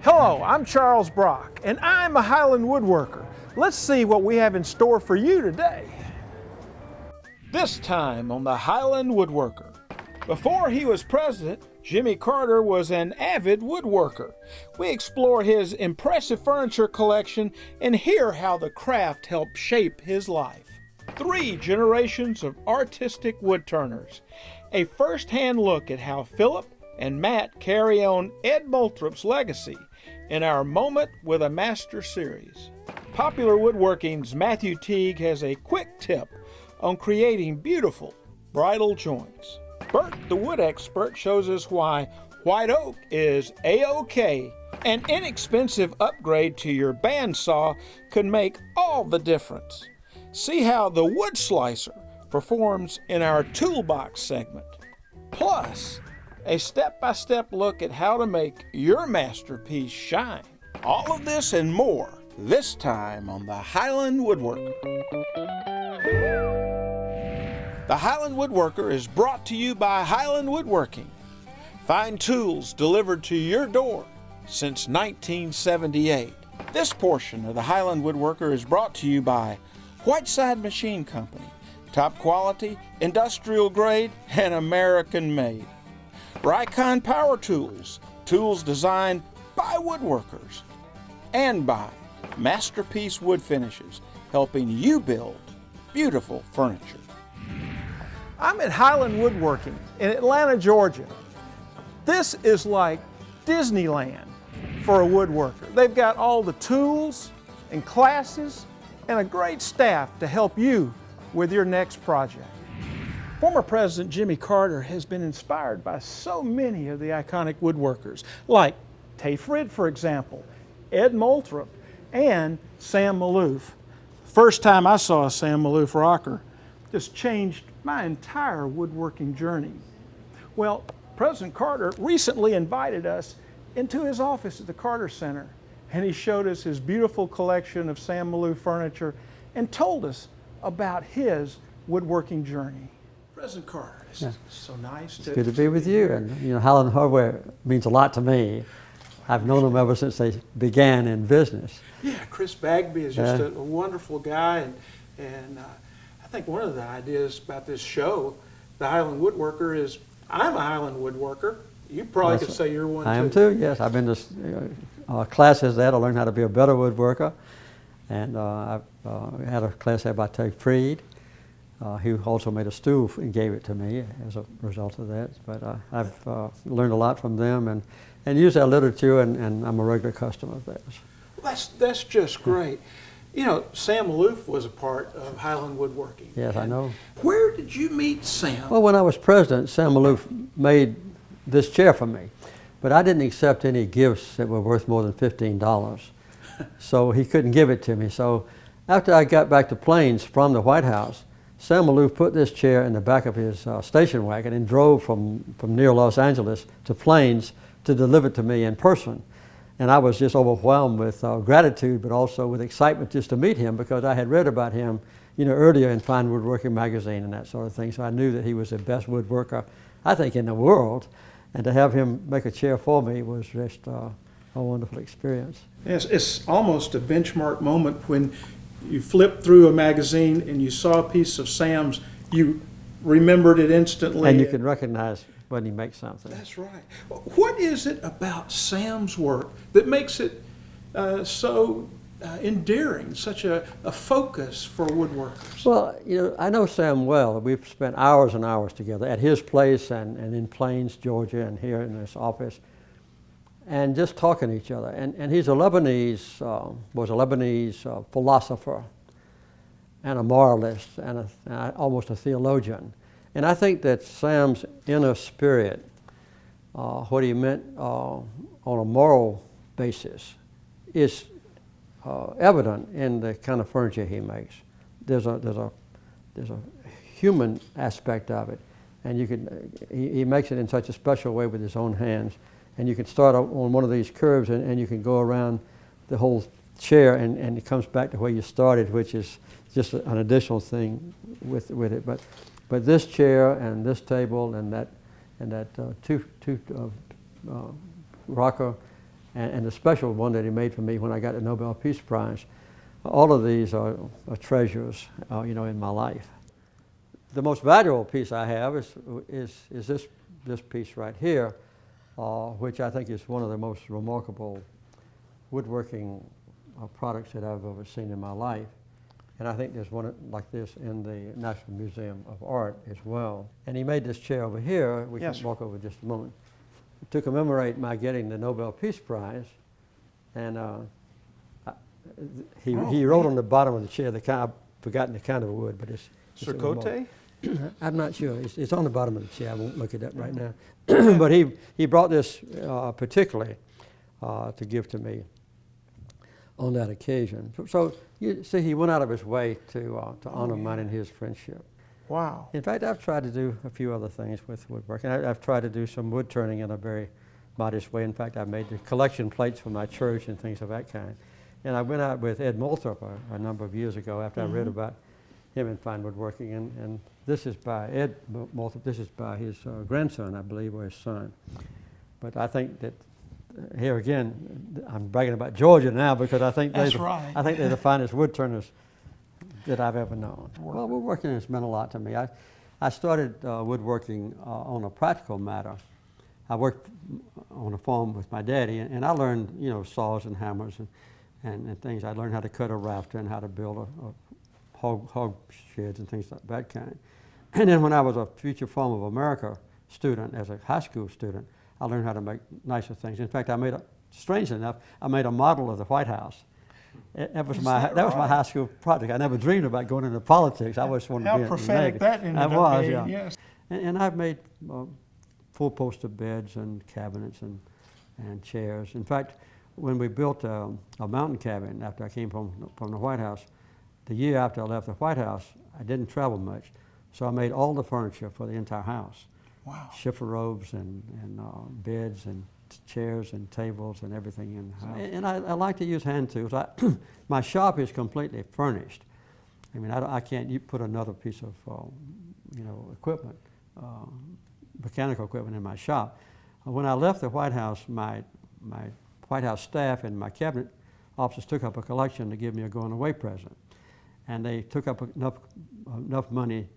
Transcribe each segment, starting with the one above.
Hello, I'm Charles Brock, and I'm a Highland Woodworker. Let's see what we have in store for you today. This time on the Highland Woodworker. Before he was president, Jimmy Carter was an avid woodworker. We explore his impressive furniture collection and hear how the craft helped shape his life. 3 generations of artistic woodturners. A first-hand look at how Philip and Matt carry on Ed Moulthrop's legacy in our Moment with a Master series. Popular Woodworking's Matthew Teague has a quick tip on creating beautiful bridle joints. Bert the Wood Expert shows us why white oak is A-OK. An inexpensive upgrade to your bandsaw could make all the difference. See how the wood slicer performs in our toolbox segment. Plus, a step-by-step look at how to make your masterpiece shine. All of this and more this time on the Highland Woodworker. The Highland Woodworker is brought to you by Highland Woodworking. Fine tools delivered to your door since 1978. This portion of the Highland Woodworker is brought to you by Whiteside Machine Company. Top quality, industrial grade, and American made. Ricon Power Tools, tools designed by woodworkers. And by Masterpiece Wood Finishes, helping you build beautiful furniture. I'm at Highland Woodworking in Atlanta, Georgia. This is like Disneyland for a woodworker. They've got all the tools and classes and a great staff to help you with your next project. Former President Jimmy Carter has been inspired by so many of the iconic woodworkers, like Tay Frid, for example, Ed Moulthrop, and Sam Maloof. First time I saw a Sam Maloof rocker just changed my entire woodworking journey. Well, President Carter recently invited us into his office at the Carter Center, and he showed us his beautiful collection of Sam Maloof furniture and told us about his woodworking journey. President Carter, it's so nice It's good to be with you. And you know, Highland Hardware means a lot to me. I've known them ever since they began in business. Yeah, Chris Bagby is just a wonderful guy, and I think one of the ideas about this show, the Highland Woodworker, is I'm a Highland Woodworker. You probably could say you're one too. I am too, yes. I've been to classes there to learn how to be a better woodworker. And I had a class there by Tay Frid. He also made a stool and gave it to me as a result of that. But I've learned a lot from them and use their literature, and I'm a regular customer of theirs. Well, that's just great. You know, Sam Maloof was a part of Highland Woodworking. Yes, I know. Where did you meet Sam? Well, when I was president, Sam Maloof made this chair for me. But I didn't accept any gifts that were worth more than $15. So he couldn't give it to me. So after I got back to Plains from the White House, Sam Maloof put this chair in the back of his station wagon and drove from near Los Angeles to Plains to deliver it to me in person. And I was just overwhelmed with gratitude, but also with excitement just to meet him, because I had read about him, you know, earlier in Fine Woodworking magazine and that sort of thing. So I knew that he was the best woodworker, I think, in the world. And to have him make a chair for me was just a wonderful experience. Yes, it's almost a benchmark moment when you flip through a magazine and you saw a piece of Sam's, you remembered it instantly. And you can recognize when he makes something. That's right. What is it about Sam's work that makes it so endearing, such a focus for woodworkers? Well, you know, I know Sam well. We've spent hours and hours together at his place and in Plains, Georgia, and here in this office, and just talking to each other. And he's a Lebanese, was a Lebanese philosopher and a moralist and almost a theologian. And I think that Sam's inner spirit, what he meant on a moral basis, is evident in the kind of furniture he makes. There's a human aspect of it, and he makes it in such a special way with his own hands. And you can start on one of these curves, and you can go around the whole chair, and it comes back to where you started, which is just an additional thing with it. But this chair and this table and that two rocker, and the special one that he made for me when I got the Nobel Peace Prize. All of these are treasures, in my life. The most valuable piece I have is this piece right here, which I think is one of the most remarkable woodworking products that I've ever seen in my life. And I think there's one like this in the National Museum of Art as well. And he made this chair over here. We can walk over just a moment. To commemorate my getting the Nobel Peace Prize, and he wrote on the bottom of the chair, I've forgotten the kind of wood, but it's Cercote? I'm not sure. It's on the bottom of the chair. I won't look it up right now. But he brought this particularly to give to me on that occasion. So you see, he went out of his way to honor mine and his friendship. Wow. In fact, I've tried to do a few other things with woodworking. I've tried to do some wood turning in a very modest way. In fact, I made the collection plates for my church and things of that kind. And I went out with Ed Moulthrop a number of years ago after I read about him in fine woodworking. And this is by Ed Moulthrop. This is by his grandson, I believe, or his son. But I think that here again, I'm bragging about Georgia now because I think they're the finest wood turners that I've ever known. Well, woodworking has meant a lot to me. I started woodworking on a practical matter. I worked on a farm with my daddy, and I learned, saws and hammers and things. I learned how to cut a rafter and how to build a hog sheds and things like that kind. And then when I was a Future Farm of America student, as a high school student, I learned how to make nicer things. In fact, strangely enough, I made a model of the White House. That was my high school project. I never dreamed about going into politics. I always wanted to be in the Navy. How prophetic that ended up being, yes. And I've made four-poster beds and cabinets and chairs. In fact, when we built a mountain cabin after I came from the White House, the year after I left the White House, I didn't travel much, so I made all the furniture for the entire house. Wow. Shiffer robes and beds and chairs and tables and everything in the house. And I like to use hand tools. My shop is completely furnished. I mean, I can't put another piece of equipment, mechanical equipment in my shop. When I left the White House, my White House staff and my cabinet officers took up a collection to give me a going-away present. And they took up enough money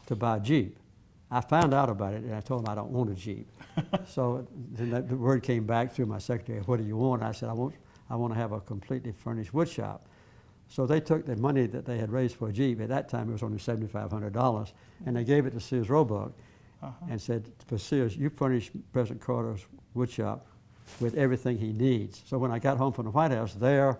to buy a Jeep. I found out about it, and I told them I don't want a Jeep. So then the word came back through my secretary, what do you want? I said, I want to have a completely furnished wood shop. So they took the money that they had raised for a Jeep. At that time, it was only $7,500, and they gave it to Sears Roebuck and said, for Sears, you furnish President Carter's wood shop with everything he needs. So when I got home from the White House, there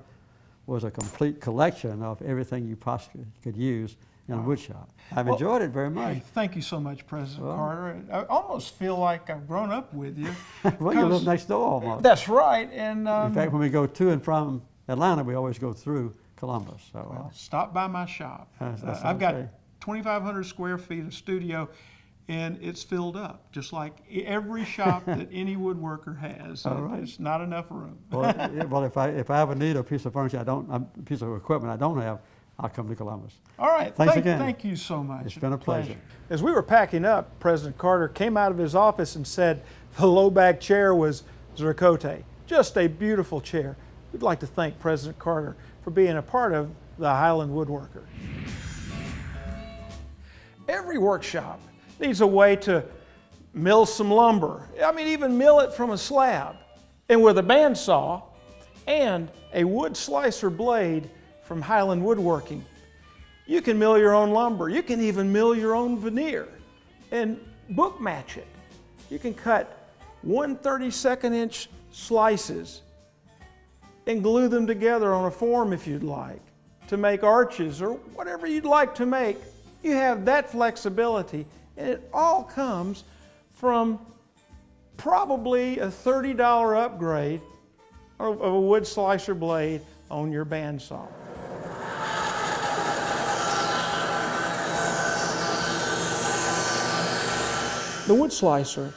was a complete collection of everything you possibly could use in a wood shop. I've enjoyed it very much. Hey, thank you so much, President Carter. I almost feel like I've grown up with you. Well, you live next door almost. That's right. And in fact, when we go to and from Atlanta, we always go through Columbus. So stop by my shop. I've got 2,500 square feet of studio, and it's filled up, just like every shop that any woodworker has. It's not enough room. Well, if I ever need a piece of furniture, a piece of equipment I don't have, I'll come to Columbus. All right. Thanks again. Thank you so much. It's been a pleasure. As we were packing up, President Carter came out of his office and said the low-back chair was Cercote. Just a beautiful chair. We'd like to thank President Carter for being a part of the Highland Woodworker. Every workshop needs a way to mill some lumber. I mean, even mill it from a slab. And with a bandsaw and a wood slicer blade from Highland Woodworking, you can mill your own lumber. You can even mill your own veneer and book match it. You can cut 1/32 inch slices and glue them together on a form if you'd like, to make arches or whatever you'd like to make. You have that flexibility, and it all comes from probably a $30 upgrade of a wood slicer blade on your bandsaw. The wood slicer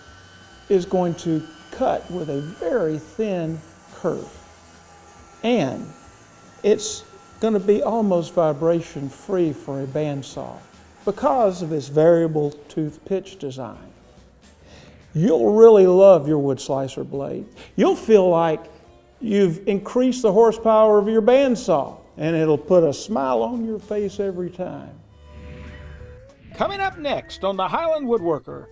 is going to cut with a very thin curve, and it's going to be almost vibration free for a bandsaw because of its variable tooth pitch design. you'll really love your wood slicer blade. You'll feel like you've increased the horsepower of your bandsaw, and it'll put a smile on your face every time. Coming up next on the Highland Woodworker,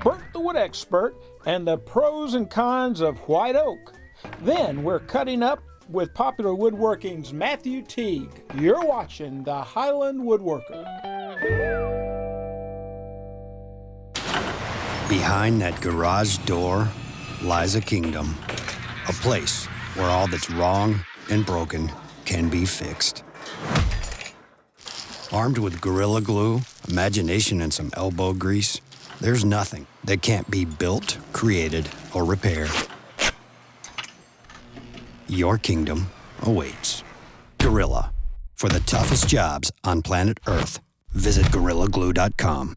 Bert the Wood Expert and the pros and cons of white oak. Then we're cutting up with Popular Woodworking's Matthew Teague. You're watching the Highland Woodworker. Behind that garage door lies a kingdom, a place where all that's wrong and broken can be fixed. Armed with Gorilla Glue, imagination, and some elbow grease, there's nothing that can't be built, created, or repaired. Your kingdom awaits. Gorilla. For the toughest jobs on planet Earth, visit GorillaGlue.com.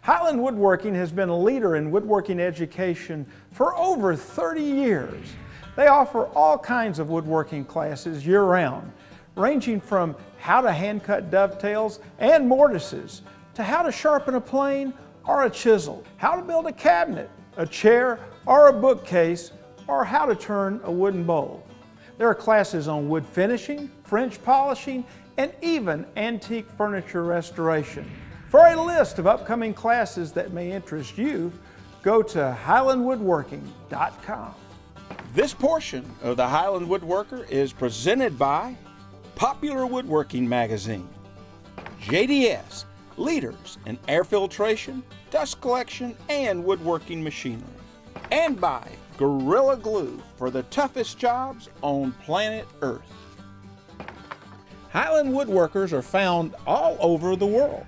Highland Woodworking has been a leader in woodworking education for over 30 years. They offer all kinds of woodworking classes year-round, ranging from how to hand-cut dovetails and mortises, to how to sharpen a plane or a chisel, how to build a cabinet, a chair, or a bookcase, or how to turn a wooden bowl. There are classes on wood finishing, French polishing, and even antique furniture restoration. For a list of upcoming classes that may interest you, go to highlandwoodworking.com. This portion of the Highland Woodworker is presented by Popular Woodworking Magazine, JDS, leaders in air filtration, dust collection, and woodworking machinery, and by Gorilla Glue for the toughest jobs on planet Earth. Highland Woodworkers are found all over the world.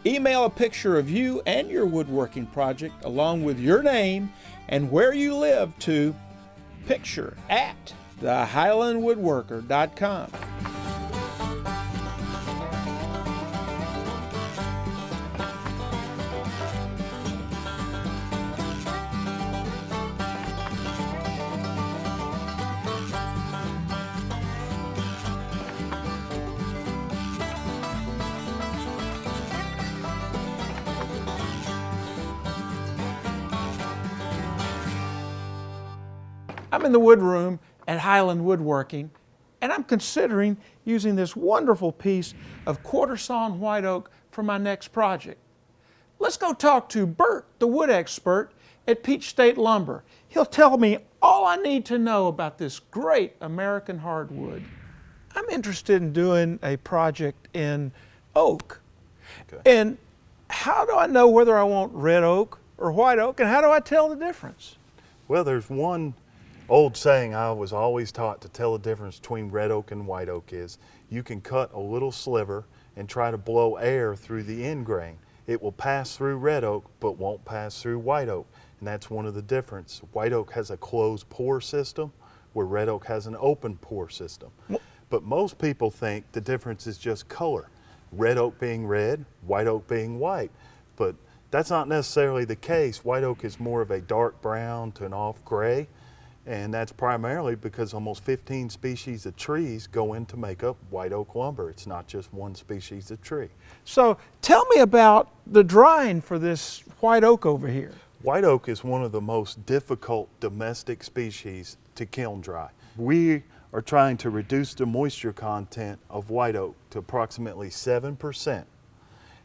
Email a picture of you and your woodworking project along with your name and where you live to picture@thehighlandwoodworker.com. I'm in the wood room at Highland Woodworking, and I'm considering using this wonderful piece of quarter sawn white oak for my next project. Let's go talk to Bert the Wood Expert at Peach State Lumber. He'll tell me all I need to know about this great American hardwood. I'm interested in doing a project in oak. Okay. And how do I know whether I want red oak or white oak, and how do I tell the difference? Well, there's one old saying I was always taught to tell the difference between red oak and white oak is you can cut a little sliver and try to blow air through the end grain. It will pass through red oak but won't pass through white oak, and that's one of the difference. White oak has a closed pore system where red oak has an open pore system. But most people think the difference is just color. Red oak being red, white oak being white. But that's not necessarily the case. White oak is more of a dark brown to an off gray. And that's primarily because almost 15 species of trees go in to make up white oak lumber. It's not just one species of tree. So tell me about the drying for this white oak over here. White oak is one of the most difficult domestic species to kiln dry. We are trying to reduce the moisture content of white oak to approximately 7%.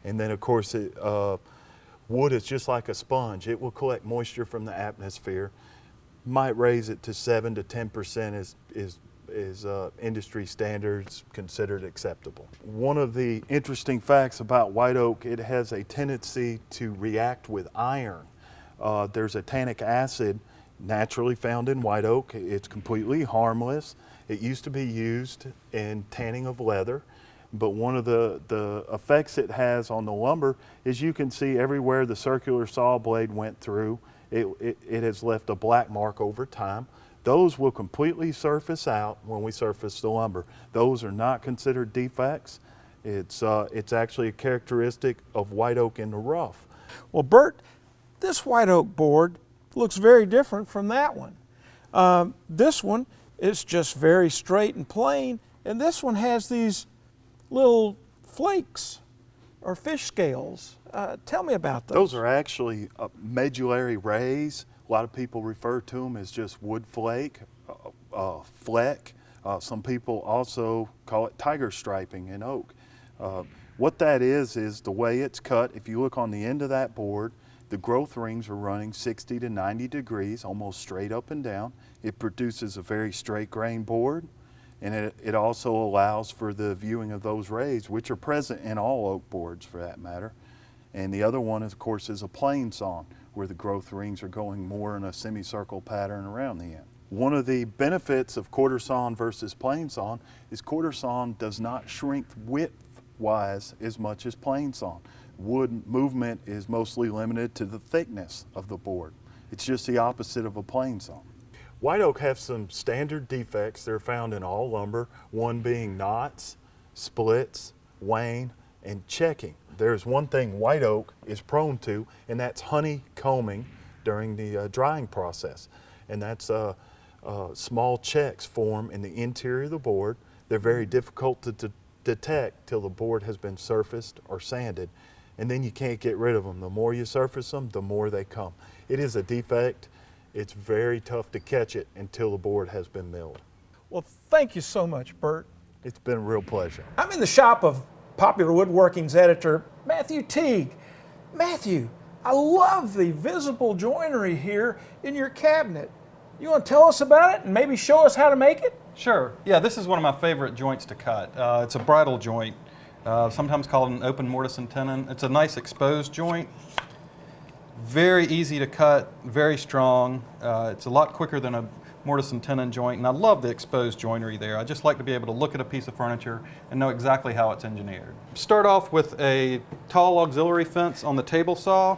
And then of course, wood is just like a sponge. It will collect moisture from the atmosphere. Might raise it to 7 to 10% is industry standards considered acceptable. One of the interesting facts about white oak, it has a tendency to react with iron. There's a tannic acid naturally found in white oak. It's completely harmless. It used to be used in tanning of leather, but one of the effects it has on the lumber is you can see everywhere the circular saw blade went through, it has left a black mark over time. Those will completely surface out when we surface the lumber. Those are not considered defects. It's actually a characteristic of white oak in the rough. Well, Bert, this white oak board looks very different from that one. This one is just very straight and plain, and this one has these little flakes. are fish scales. Tell me about those. Those are actually medullary rays. A lot of people refer to them as just wood flake, fleck. Some people also call it tiger striping in oak. What that is the way it's cut. If you look on the end of that board, the growth rings are running 60 to 90 degrees, almost straight up and down. It produces a very straight grain board, and it also allows for the viewing of those rays, which are present in all oak boards for that matter. And the other one, of course, is a plain sawn, where the growth rings are going more in a semicircle pattern around the end. One of the benefits of quarter sawn versus plain sawn is quarter sawn does not shrink width-wise as much as plain sawn. Wood movement is mostly limited to the thickness of the board. It's just the opposite of a plain sawn. White oak have some standard defects that are found in all lumber, one being knots, splits, wane, and checking. There's one thing white oak is prone to, and that's honeycombing during the drying process. And that's small checks form in the interior of the board. They're very difficult to detect till the board has been surfaced or sanded, and then you can't get rid of them. The more you surface them, the more they come. It is a defect. It's very tough to catch it until the board has been milled. Well, thank you so much, Bert. It's been a real pleasure. I'm in the shop of Popular Woodworking's editor, Matthew Teague. Matthew, I love the visible joinery here in your cabinet. You want to tell us about it and maybe show us how to make it? Sure. Yeah, this is one of my favorite joints to cut. It's a bridle joint, sometimes called an open mortise and tenon. It's a nice exposed joint. Very easy to cut, very strong. It's a lot quicker than a mortise and tenon joint, and I love the exposed joinery there. I just like to be able to look at a piece of furniture and know exactly how it's engineered. Start off with a tall auxiliary fence on the table saw.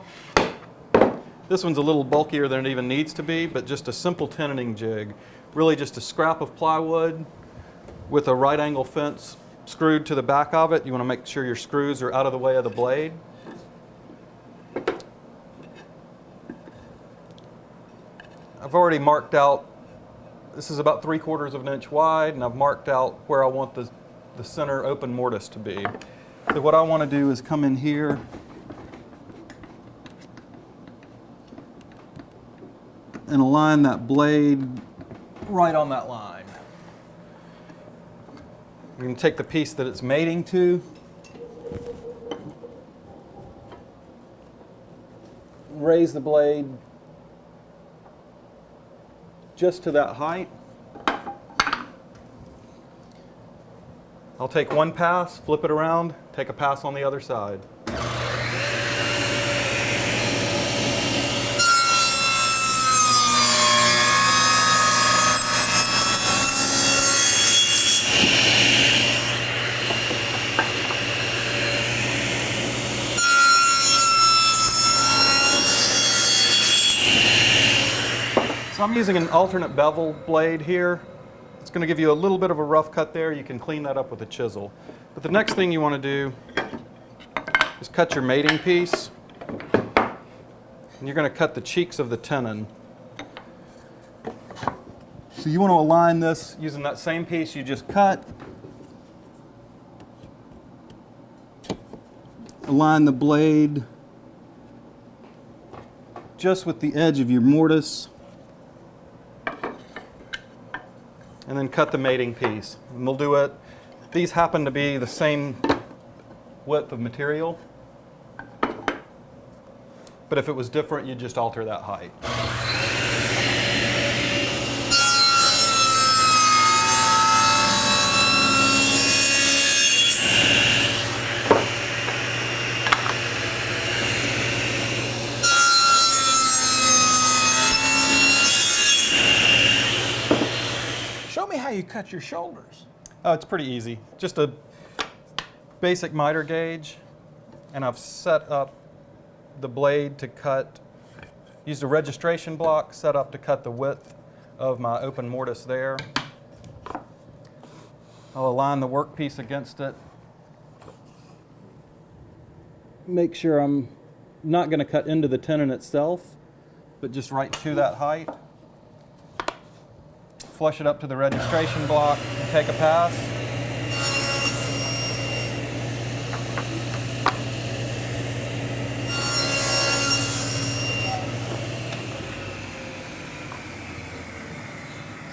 This one's a little bulkier than it even needs to be, but just a simple tenoning jig. Really just a scrap of plywood with a right angle fence screwed to the back of it. You want to make sure your screws are out of the way of the blade. I've already marked out, this is about 3/4 of an inch wide, and I've marked out where I want the center open mortise to be. So what I want to do is come in here and align that blade right on that line. You can take the piece that it's mating to, raise the blade just to that height. I'll take one pass, flip it around, take a pass on the other side. So I'm using an alternate bevel blade here. It's going to give you a little bit of a rough cut there. You can clean that up with a chisel. But the next thing you want to do is cut your mating piece. And you're going to cut the cheeks of the tenon. So you want to align this using that same piece you just cut. Align the blade just with the edge of your mortise. And then cut the mating piece. And we'll do it. These happen to be the same width of material. But if it was different, you'd just alter that height. Show me how you cut your shoulders. Oh, it's pretty easy. Just a basic miter gauge, and I've set up the blade to cut, used a registration block set up to cut the width of my open mortise there. I'll align the workpiece against it. Make sure I'm not going to cut into the tenon itself, but just right to that height. Flush it up to the registration block and take a pass.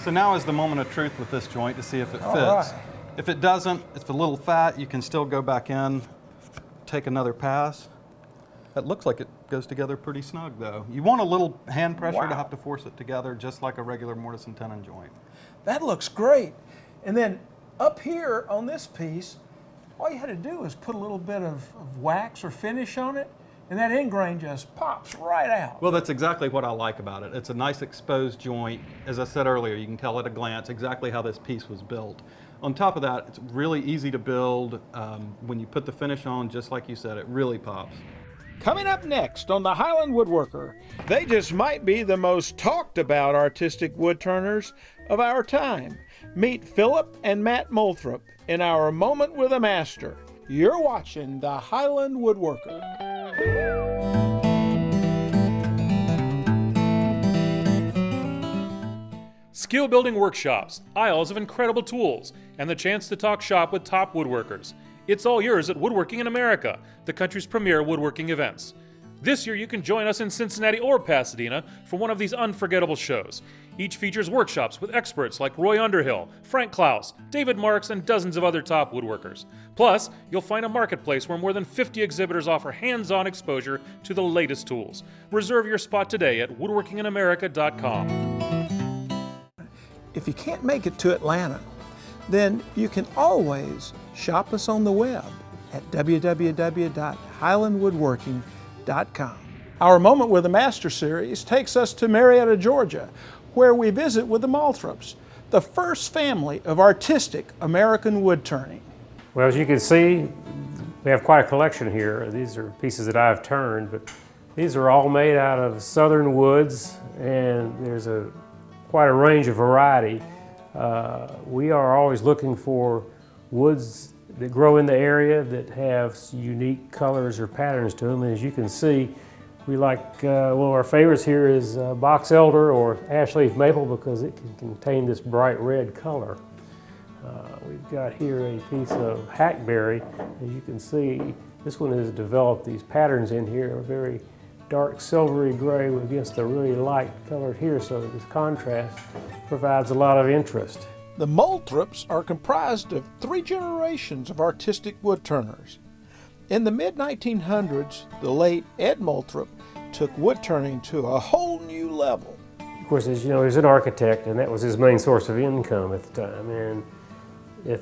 So now is the moment of truth with this joint to see if it fits. All right. If it doesn't, it's a little fat, you can still go back in, take another pass. That looks like it goes together pretty snug though. You want a little hand pressure to have to force it together just like a regular mortise and tenon joint. That looks great. And then up here on this piece, all you had to do is put a little bit of wax or finish on it, and that end grain just pops right out. Well, that's exactly what I like about it. It's a nice exposed joint. As I said earlier, you can tell at a glance exactly how this piece was built. On top of that, it's really easy to build. When you put the finish on, just like you said, it really pops. Coming up next on the Highland Woodworker, they just might be the most talked about artistic wood turners of our time. Meet Philip and Matt Moulthrop in our Moment with a Master. You're watching the Highland Woodworker. Skill building workshops, aisles of incredible tools, and the chance to talk shop with top woodworkers. It's all yours at Woodworking in America, the country's premier woodworking events. This year you can join us in Cincinnati or Pasadena for one of these unforgettable shows. Each features workshops with experts like Roy Underhill, Frank Klaus, David Marks, and dozens of other top woodworkers. Plus, you'll find a marketplace where more than 50 exhibitors offer hands-on exposure to the latest tools. Reserve your spot today at woodworkinginamerica.com. If you can't make it to Atlanta, then you can always shop us on the web at www.highlandwoodworking.com. Our Moment with a Master series takes us to Marietta, Georgia, where we visit with the Moulthrops, the first family of artistic American wood turning. Well, as you can see, we have quite a collection here. These are pieces that I've turned, but these are all made out of southern woods, and there's quite a range of variety. We are always looking for woods that grow in the area that have unique colors or patterns to them. And as you can see, we like, one of our favorites here is box elder or ash leaf maple because it can contain this bright red color. We've got here a piece of hackberry. As you can see, this one has developed these patterns in here, a very dark silvery gray against a really light color here, so this contrast provides a lot of interest. The Moulthrops are comprised of 3 generations of artistic wood turners. In the mid-1900s, the late Ed Moulthrop took wood turning to a whole new level. Of course, as you know, he's an architect, and that was his main source of income at the time. And if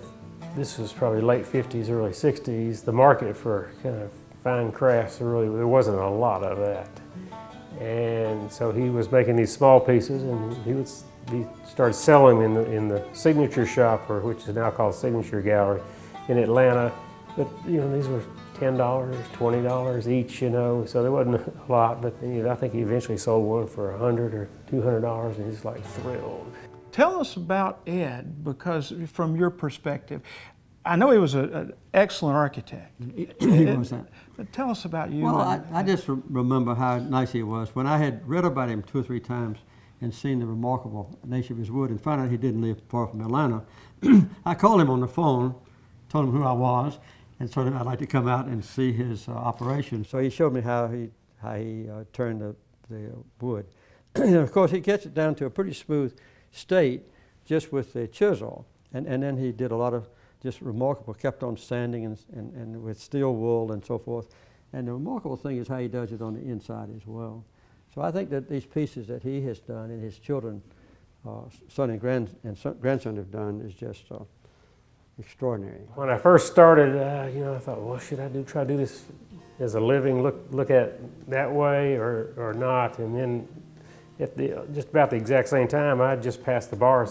this was probably late 50s, early 60s, the market for kind of fine crafts, there wasn't a lot of that. And so he was making these small pieces, and he started selling them in the Signature Shop, or which is now called Signature Gallery, in Atlanta. But these were $10, $20 each, so there wasn't a lot. But I think he eventually sold one for $100 or $200, and he's like thrilled. Tell us about Ed, because from your perspective, I know he was an excellent architect. He was that. But tell us about you. Well, I just remember how nice he was. When I had read about him 2 or 3 times and seen the remarkable nature of his wood and found out he didn't live far from Atlanta, I called him on the phone, told him who I was, and told him I'd like to come out and see his operation. So he showed me how he turned the wood. And of course, he gets it down to a pretty smooth state just with the chisel. And then he did a lot of just remarkable, kept on sanding and with steel wool and so forth. And the remarkable thing is how he does it on the inside as well. So I think that these pieces that he has done and his children, son and grandson have done is just extraordinary. When I first started, I thought, well, should I try to do this as a living, look at that way or not? And then at just about the exact same time, I just passed the bar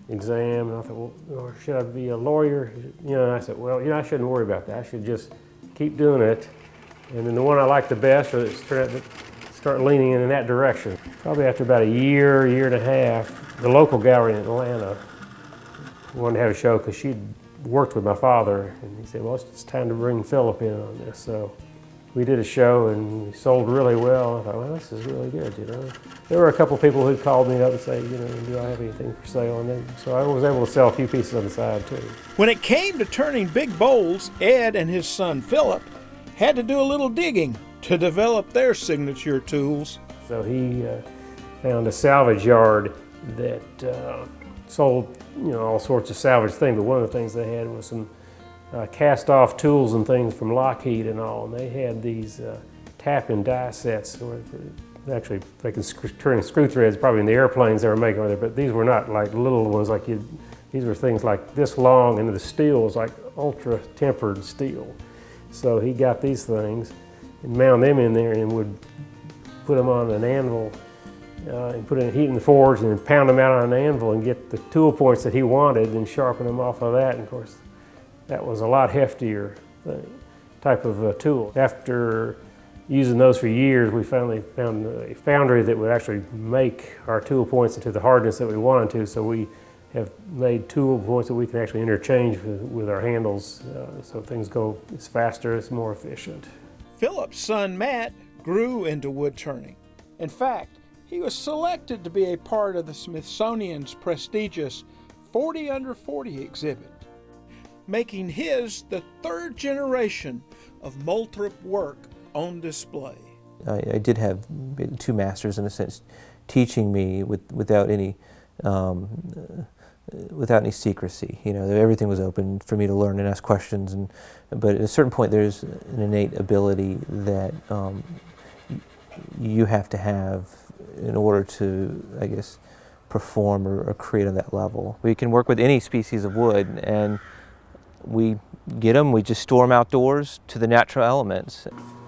exam, and I thought, well, should I be a lawyer? And I said, well, I shouldn't worry about that. I should just keep doing it. And then the one I like the best, or start leaning in that direction. Probably after about a year and a half, the local gallery in Atlanta wanted to have a show because she'd worked with my father, and he said, well, it's time to bring Philip in on this. So we did a show, and we sold really well. I thought, well, this is really good, There were a couple people who called me up and say, do I have anything for sale? And then, so I was able to sell a few pieces on the side, too. When it came to turning big bowls, Ed and his son Philip had to do a little digging to develop their signature tools. So he found a salvage yard that sold, all sorts of salvage things, but one of the things they had was some cast-off tools and things from Lockheed and all, and they had these tap and die sets where actually they can turn screw threads probably in the airplanes they were making over there, but these were not like little ones like these were things like this long, and the steel was like ultra tempered steel. So he got these things and mounted them in there and would put them on an anvil and put in heat in the forge and then pound them out on an anvil and get the tool points that he wanted and sharpen them off of that. And of course, that was a lot heftier type of tool. After using those for years, we finally found a foundry that would actually make our tool points into the hardness that we wanted to. So we have made tool points that we can actually interchange with our handles, so things go, it's faster, it's more efficient. Philip's son Matt grew into wood turning. In fact, he was selected to be a part of the Smithsonian's prestigious 40 Under 40 exhibit, making his the third generation of Moulthrop work on display. I did have 2 masters, in a sense, teaching me without any secrecy. Everything was open for me to learn and ask questions. But at a certain point, there's an innate ability that you have to have in order to, I guess, perform or create on that level. We can work with any species of wood, and we get them, we just store them outdoors to the natural elements.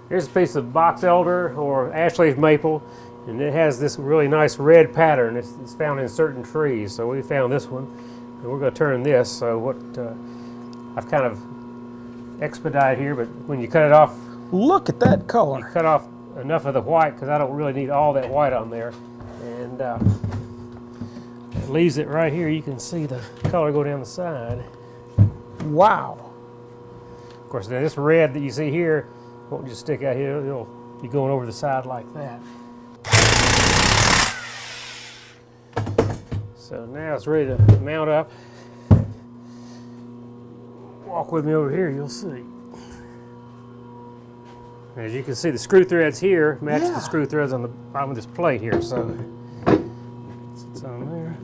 Here's a piece of box elder or ash leaf maple, and it has this really nice red pattern. It's found in certain trees, so we found this one, and we're going to turn this. So what I've kind of expedited here, but when you cut it off, Look at that color. you cut off enough of the white because I don't really need all that white on there, and it leaves it right here. You can see the color go down the side. Wow. Of course, now this red that you see here won't just stick out here. It'll be going over the side like that. So now it's ready to mount up. Walk with me over here, you'll see. As you can see, the screw threads here match the screw threads on the bottom of this plate here. So it's on there.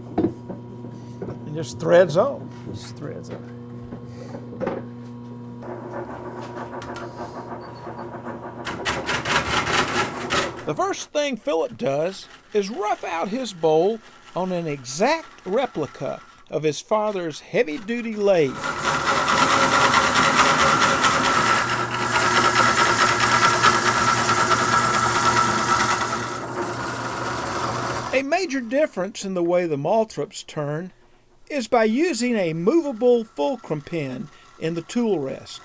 And just threads on. Just threads on. The first thing Philip does is rough out his bowl on an exact replica of his father's heavy-duty lathe. A major difference in the way the Moulthrops turn is by using a movable fulcrum pin in the tool rest.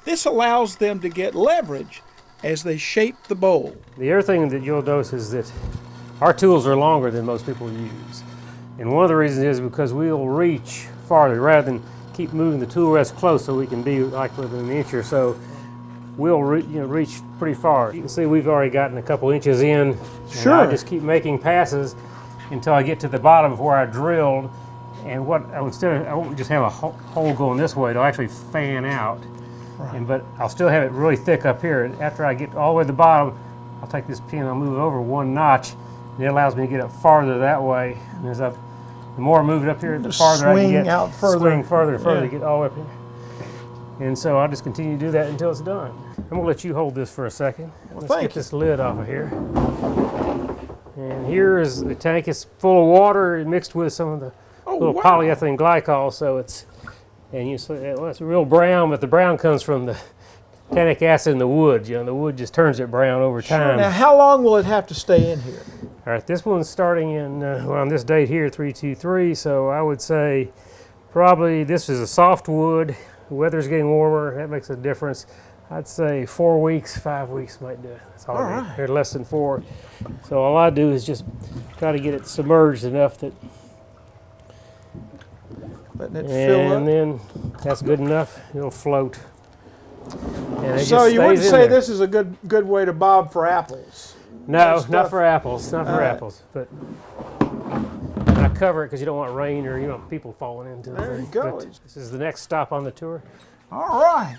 This allows them to get leverage as they shape the bowl. The other thing that you'll notice is that our tools are longer than most people use. And one of the reasons is because we'll reach farther rather than keep moving the tool rest close so we can be like within an inch or so. We'll reach pretty far. You can see we've already gotten a couple inches in. Sure. And I just keep making passes until I get to the bottom of where I drilled. And I won't just have a hole going this way, it'll actually fan out. Right. But I'll still have it really thick up here. And after I get all the way to the bottom, I'll take this pin, I'll move it over 1 notch, and it allows me to get up farther that way. And the more I move it up here, the farther I can get. Out further. Swing further and further to get all the way up here. And so I'll just continue to do that until it's done. I'm gonna let you hold this for a second. Let's get this lid off of here. And here is the tank. It's full of water mixed with some of the little polyethylene glycol, so it's, and you see, well, it's real brown, but the brown comes from the tannic acid in the wood. The wood just turns it brown over time. Now, how long will it have to stay in here? All right, this one's starting in, on this date here, 3/23, so I would say probably this is a soft wood. The weather's getting warmer, that makes a difference. I'd say 4 weeks, 5 weeks might do it. It's all right. They're less than 4. So all I do is just try to get it submerged enough that, Letting it fill up. and then that's good enough. It'll float. And it So just you wouldn't stays in say there. this is a good way to bob for apples? No, stuff. not for apples. Not for All right. apples. But I cover it because you don't want rain or people falling into it. There you go. But this is the next stop on the tour, All right.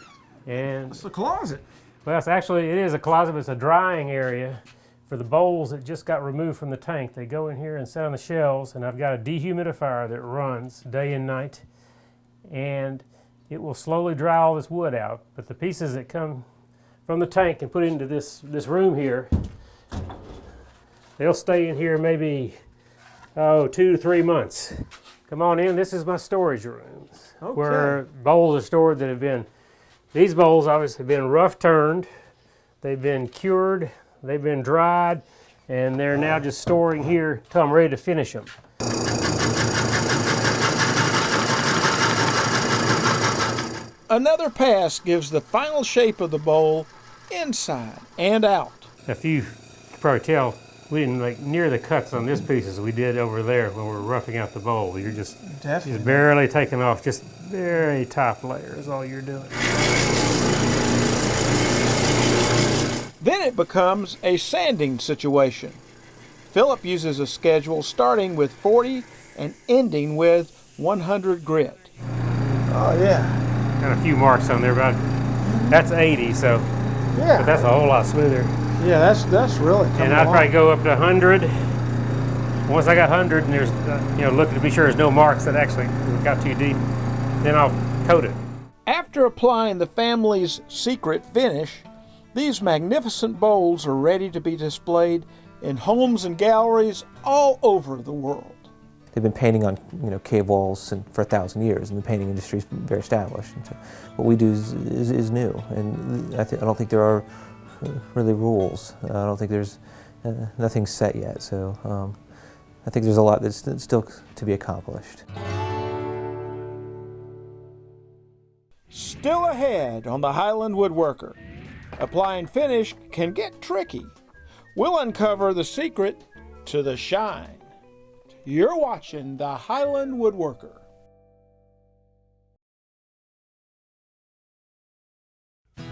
and It's the closet. well, it is a closet, but it's a drying area for the bowls that just got removed from the tank. They go in here and sit on the shelves, and I've got a dehumidifier that runs day and night, and it will slowly dry all this wood out. But the pieces that come from the tank and put into this room here, they'll stay in here maybe 2 to 3 months. Come on in, this is my storage rooms, where bowls are stored that have been, these bowls obviously have been rough turned, they've been cured, they've been dried, and they're now just storing here till I'm ready to finish them. Another pass gives the final shape of the bowl inside and out. If you can probably tell, we didn't make near the cuts on this piece as we did over there when we were roughing out the bowl. You're just barely taking off, just very top layer is all you're doing. Then it becomes a sanding situation. Philip uses a schedule starting with 40 and ending with 100 grit. Oh yeah. Got a few marks on there, but that's 80, so Yeah. but that's a whole lot smoother. Yeah, that's really coming And I'd along. probably go up to 100. Once I got 100 and there's, looking to be sure there's no marks that actually got too deep, then I'll coat it. After applying the family's secret finish, these magnificent bowls are ready to be displayed in homes and galleries all over the world. They've been painting on cave walls for 1,000 years, and the painting industry is very established. And so what we do is new, and I don't think there are really rules. I don't think there's nothing set yet. So I think there's a lot that's still to be accomplished. Still ahead on the Highland Woodworker, applying finish can get tricky. We'll uncover the secret to the shine. You're watching the Highland Woodworker.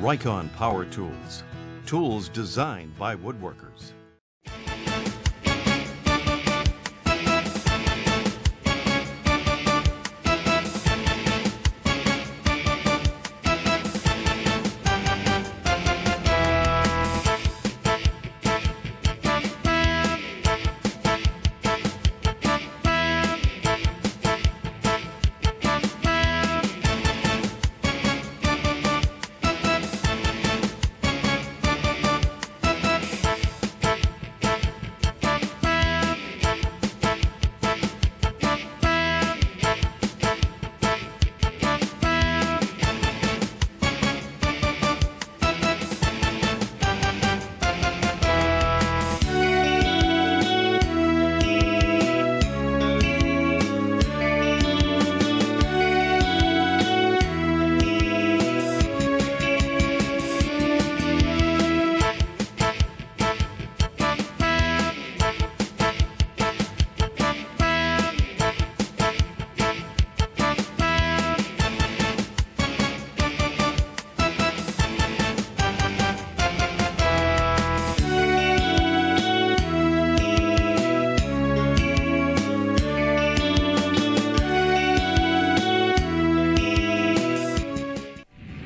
Rikon Power Tools. Tools designed by woodworkers.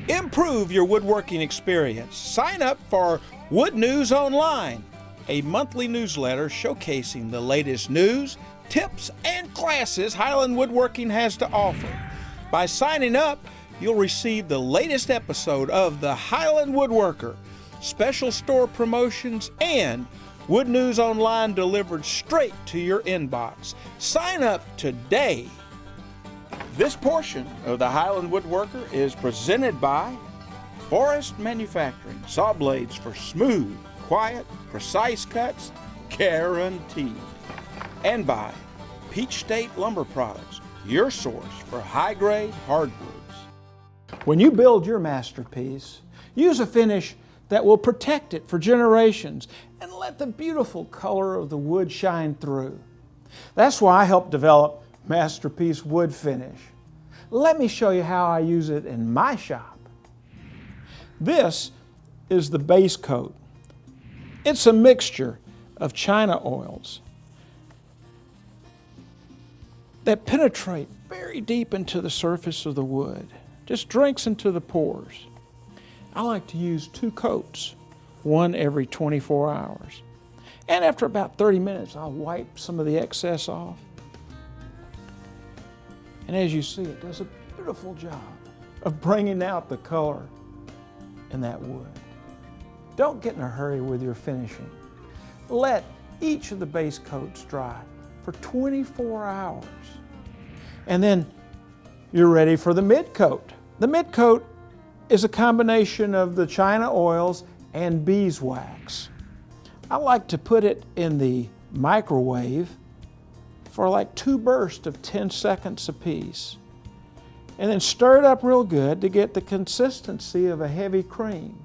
Improve your woodworking experience. Sign up for Wood News Online, a monthly newsletter showcasing the latest news, tips, and classes Highland Woodworking has to offer. By signing up, you'll receive the latest episode of the Highland Woodworker, special store promotions, and Wood News Online delivered straight to your inbox. Sign up today. This portion of the Highland Woodworker is presented by Forest Manufacturing, saw blades for smooth, quiet, precise cuts, guaranteed. And by Peach State Lumber Products, your source for high-grade hardwoods. When you build your masterpiece, use a finish that will protect it for generations and let the beautiful color of the wood shine through. That's why I helped develop Masterpiece Wood Finish. Let me show you how I use it in my shop. This is the base coat. It's a mixture of China oils that penetrate very deep into the surface of the wood, just drinks into the pores. I like to use 2 coats, one every 24 hours. And after about 30 minutes, I'll wipe some of the excess off. And as you see, it does a beautiful job of bringing out the color in that wood. Don't get in a hurry with your finishing. Let each of the base coats dry for 24 hours. And then you're ready for the mid coat. The mid coat is a combination of the China oils and beeswax. I like to put it in the microwave for like 2 bursts of 10 seconds apiece. And then stir it up real good to get the consistency of a heavy cream.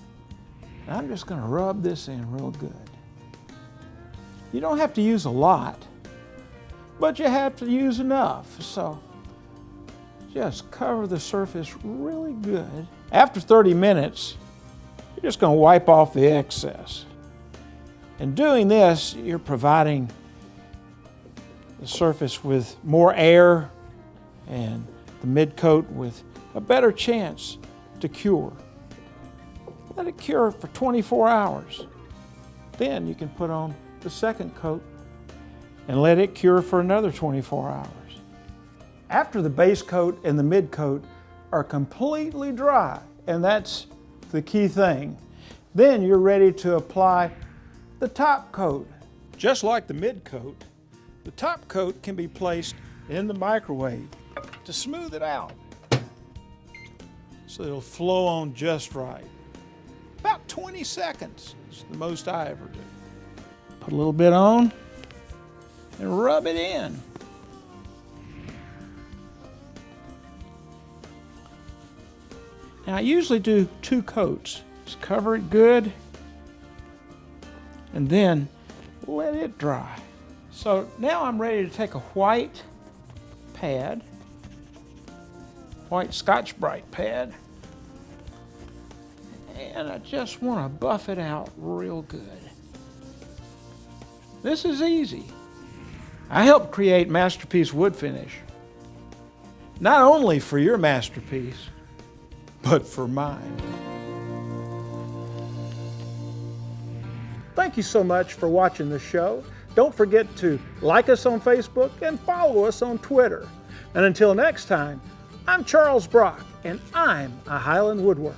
And I'm just going to rub this in real good. You don't have to use a lot, but you have to use enough. So just cover the surface really good. After 30 minutes, you're just going to wipe off the excess. In doing this, you're providing the surface with more air and the mid coat with a better chance to cure. Let it cure for 24 hours. Then you can put on the second coat and let it cure for another 24 hours. After the base coat and the mid coat are completely dry, and that's the key thing, then you're ready to apply the top coat. Just like the mid coat, the top coat can be placed in the microwave to smooth it out so it'll flow on just right. About 20 seconds is the most I ever do. Put a little bit on and rub it in. Now I usually do 2 coats. Just cover it good and then let it dry. So now I'm ready to take a white pad, white Scotch-Brite pad, and I just want to buff it out real good. This is easy. I help create masterpiece wood finish, not only for your masterpiece, but for mine. Thank you so much for watching the show. Don't forget to like us on Facebook and follow us on Twitter. And until next time, I'm Charles Brock, and I'm a Highland Woodworker.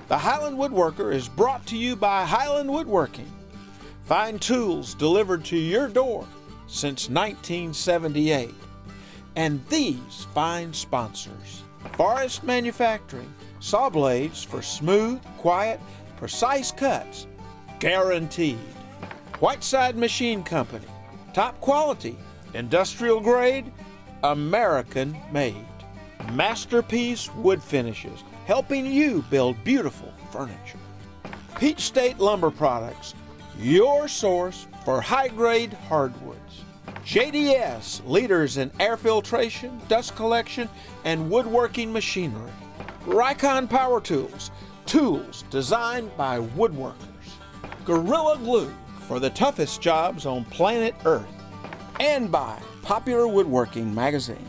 The Highland Woodworker is brought to you by Highland Woodworking. Fine tools delivered to your door since 1978. And these fine sponsors: Forest Manufacturing, saw blades for smooth, quiet, precise cuts, guaranteed. Whiteside Machine Company, top quality, industrial grade, American made. Masterpiece Wood Finishes, helping you build beautiful furniture. Peach State Lumber Products, your source for high-grade hardwoods. JDS, leaders in air filtration, dust collection, and woodworking machinery. Rikon Power Tools, tools designed by woodworkers. Gorilla Glue, for the toughest jobs on planet Earth. And by Popular Woodworking magazine.